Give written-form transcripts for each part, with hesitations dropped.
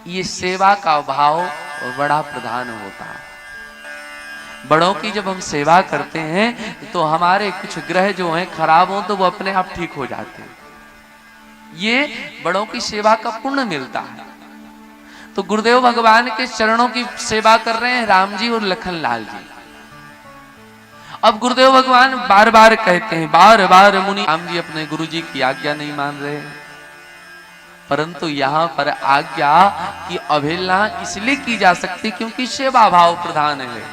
ये सेवा का भाव बड़ा प्रधान होता है। बड़ों की जब हम सेवा करते हैं तो हमारे कुछ ग्रह जो हैं खराब हों तो वो अपने आप ठीक हो जाते हैं। ये बड़ों की सेवा का पुण्य मिलता है। तो गुरुदेव भगवान के चरणों की सेवा कर रहे हैं राम जी और लखन लाल जी। अब गुरुदेव भगवान बार बार कहते हैं, बार बार मुनि राम जी अपने गुरु जी की आज्ञा नहीं मान रहे, परंतु यहाँ पर आज्ञा की अवहेलना इसलिए की जा सकती क्योंकि सेवा भाव प्रधान है।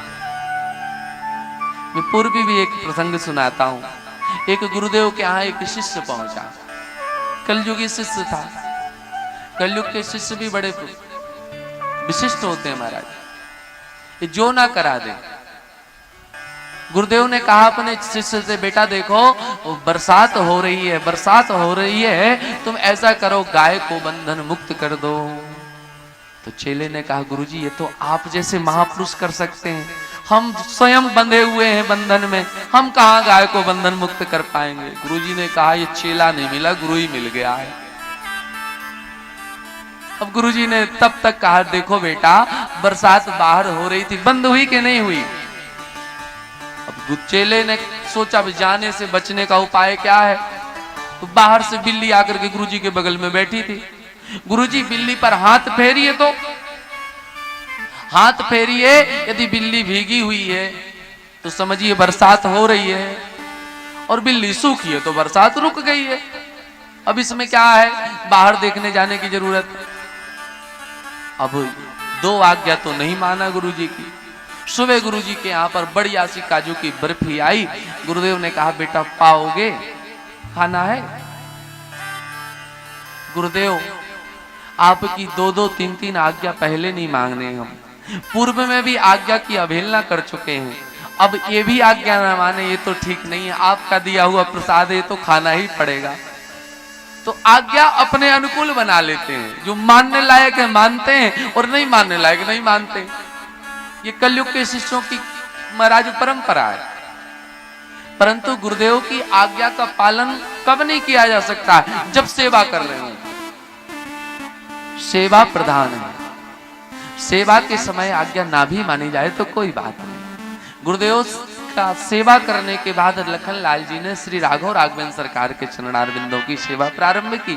मैं पूर्व भी एक प्रसंग सुनाता हूं। एक गुरुदेव के यहाँ एक शिष्य पहुंचा, कलयुगी शिष्य था। कलयुग के शिष्य भी बड़े विशिष्ट होते हैं महाराज, ये जो ना करा दे। गुरुदेव ने कहा अपने शिष्य से, बेटा देखो बरसात हो रही है, बरसात हो रही है, तुम ऐसा करो गाय को बंधन मुक्त कर दो। तो चेले ने कहा, गुरुजी ये तो आप जैसे महापुरुष कर सकते हैं, हम स्वयं बंधे हुए हैं बंधन में, हम कहां गाय को बंधन मुक्त कर पाएंगे। गुरुजी ने कहा, ये चेला नहीं मिला, गुरु ही मिल गया है। अब गुरुजी ने तब तक कहा, देखो बेटा बरसात बाहर हो रही थी, बंद हुई कि नहीं हुई। अब चेले ने सोचा जाने से बचने का उपाय क्या है। तो बाहर से बिल्ली आकर के गुरुजी के बगल में बैठी थी। गुरुजी बिल्ली पर हाथ फेरिए, तो हाथ फेरिए, यदि बिल्ली भीगी हुई है तो समझिए बरसात हो रही है, और बिल्ली सूखी है तो बरसात रुक गई है। अब इसमें क्या है, बाहर देखने जाने की जरूरत। अब दो आज्ञा तो नहीं माना गुरुजी की। सुबह गुरुजी के यहाँ पर बढ़िया सी काजू की बर्फी आई। गुरुदेव ने कहा, बेटा पाओगे, खाना है। गुरुदेव आपकी दो दो तीन तीन आज्ञा पहले नहीं मांगने, हम पूर्व में भी आज्ञा की अवहेलना कर चुके हैं, अब ये भी आज्ञा ना माने, ये तो ठीक नहीं है। आपका दिया हुआ प्रसाद है तो खाना ही पड़ेगा। तो आज्ञा अपने अनुकूल बना लेते हैं, जो मानने लायक है मानते हैं और नहीं मानने लायक नहीं मानते। ये कलयुग के शिष्यों की महाराज परंपरा है। परंतु गुरुदेव की आज्ञा का पालन कब नहीं किया जा सकता है, जब सेवा कर रहे हो। सेवा प्रधान है। सेवा के समय आज्ञा ना भी मानी जाए तो कोई बात नहीं। गुरुदेव का सेवा करने के बाद लखन लाल जी ने श्री राघव राघवेंद्र सरकार के चरणारविंदों की सेवा प्रारंभ की।